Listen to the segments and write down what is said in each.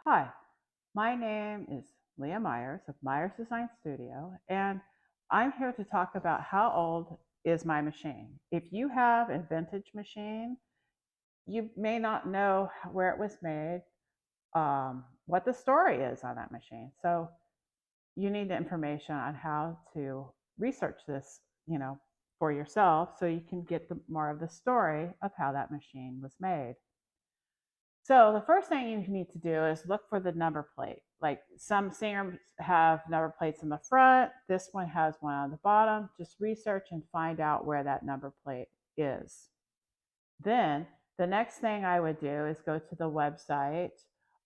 Hi, my name is Leah Myers of Myers Design Studio, and I'm here to talk about how old is my machine. If you have a vintage machine, you may not know where it was made, what the story is on that machine. So you need the information on how to research this, for yourself so you can get more of the story of how that machine was made. So the first thing you need to do is look for the number plate. Like some singers have number plates in the front, this one has one on the bottom. Just research and find out where that number plate is. Then the next thing I would do is go to the website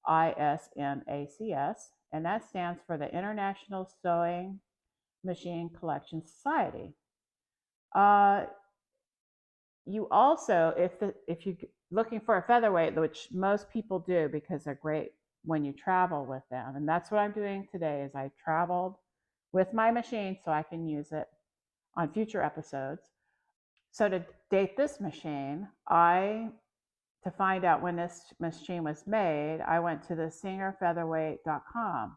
ISMACS, and that stands for the International Sewing Machine Collection Society. Uh, you also, if you looking for a featherweight, which most people do because they're great when you travel with them, and that's what I'm doing today. Is I traveled with my machine so I can use it on future episodes. So to date this machine, I to find out when this machine was made, I went to the singerfeatherweight.com.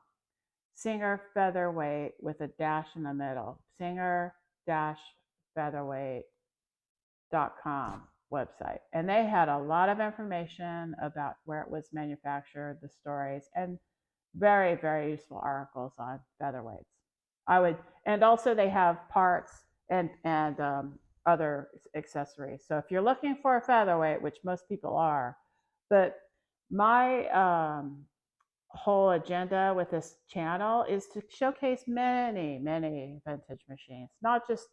Singer featherweight with a dash in the middle. Singer dash featherweight com website. And they had a lot of information about where it was manufactured, the stories, and very, very useful articles on featherweights. I would, and also they have parts and other accessories. So if you're looking for a featherweight, which most people are, but my whole agenda with this channel is to showcase many, many vintage machines, not just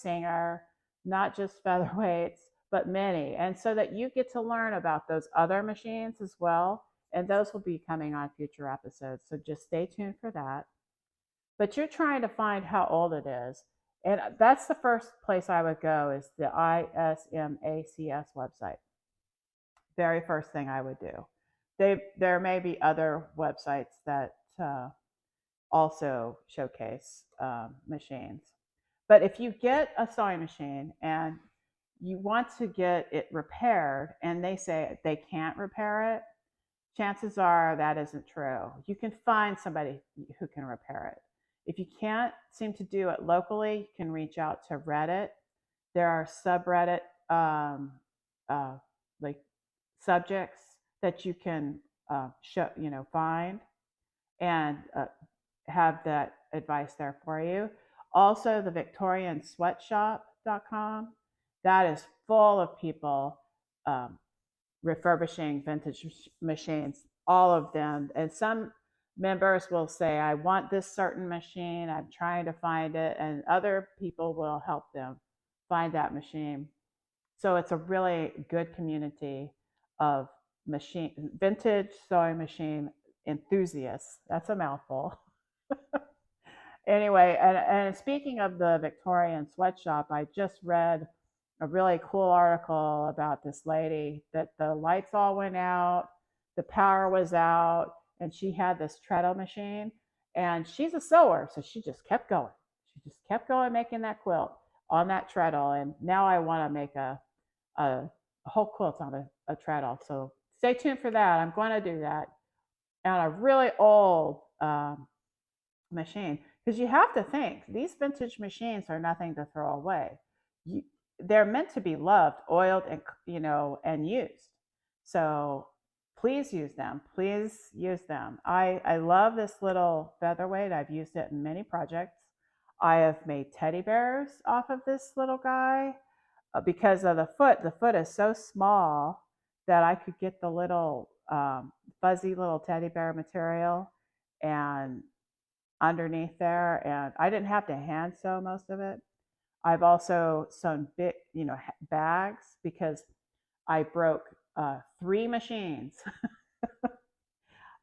Singer, not just featherweights, but many. And so that you get to learn about those other machines as well. And those will be coming on future episodes. So just stay tuned for that. But you're trying to find how old it is. And that's the first place I would go is the ISMACS website. Very first thing I would do. There may be other websites that also showcase machines. But if you get a sewing machine and you want to get it repaired and they say they can't repair it, chances are that isn't true. You can find somebody who can repair it. If you can't seem to do it locally, you can reach out to Reddit. There are subreddit uh, like subjects that you can find and have that advice there for you. Also, the Victorian Sweatshop.com, that is full of people refurbishing vintage machines, all of them. And some members will say, I want this certain machine, I'm trying to find it, and other people will help them find that machine. So it's a really good community of vintage sewing machine enthusiasts. That's a mouthful. Anyway, and speaking of the Victorian sweatshop, I just read a really cool article about this lady that the lights all went out, the power was out, and she had this treadle machine. And she's a sewer, so she just kept going. She just kept going making that quilt on that treadle. And now I want to make a whole quilt on a treadle. So stay tuned for that. I'm going to do that on a really old machine because you have to think these vintage machines are nothing to throw away. You, they're meant to be loved, oiled, and and used. So please use them. Please use them. I love this little featherweight. I've used it in many projects. I have made teddy bears off of this little guy because of the foot. The foot is so small that I could get the little fuzzy little teddy bear material and underneath there, and I didn't have to hand sew most of it. I've also sewn big, bags because I broke three machines.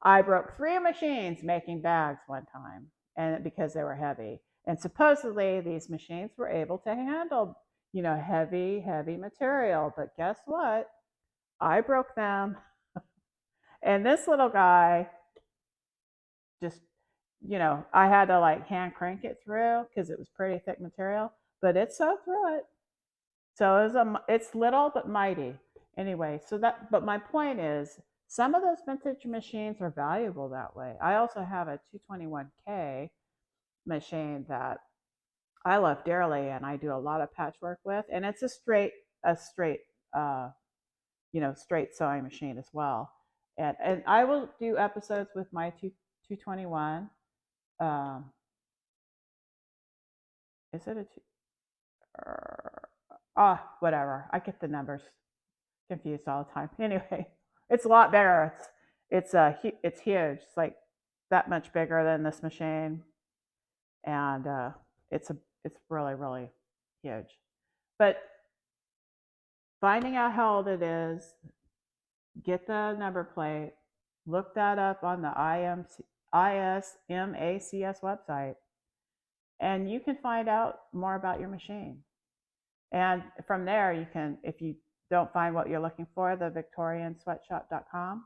I broke three machines making bags one time, and because they were heavy. And supposedly these machines were able to handle, heavy, heavy material. But guess what? I broke them, and this little guy just I had to like hand crank it through because it was pretty thick material, but it sewed through it. So it's little but mighty. Anyway, but my point is Some of those vintage machines are valuable that way. I also have a 221K machine that I love dearly, and I do a lot of patchwork with, and it's a straight, uh, straight sewing machine as well. And I will do episodes with my 221. Um, is it a two? Whatever. I get the numbers confused all the time. Anyway, it's a lot bigger. It's huge. It's like that much bigger than this machine, and it's really really huge. But finding out how old it is, get the number plate, look that up on the ISMACS website, and you can find out more about your machine. And from there, you can, if you don't find what you're looking for, the victoriansweatshop.com.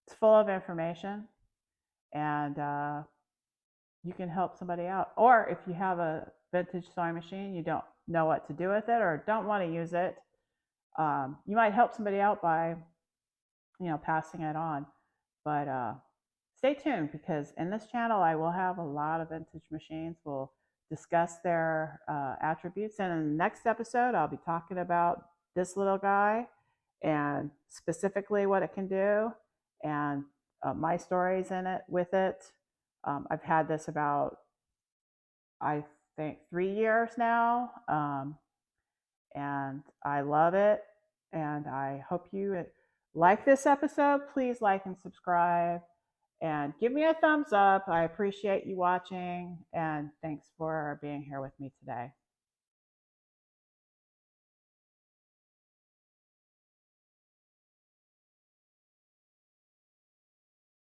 It's full of information, and you can help somebody out. Or if you have a vintage sewing machine, you don't know what to do with it or don't want to use it, you might help somebody out by, passing it on. But stay tuned, because in this channel, I will have a lot of vintage machines. We'll discuss their attributes. And in the next episode, I'll be talking about this little guy and specifically what it can do, and my stories in it with it. I've had this about, I think, 3 years now, and I love it. And I hope you like this episode. Please like and subscribe and give me a thumbs up. I appreciate you watching, and thanks for being here with me today.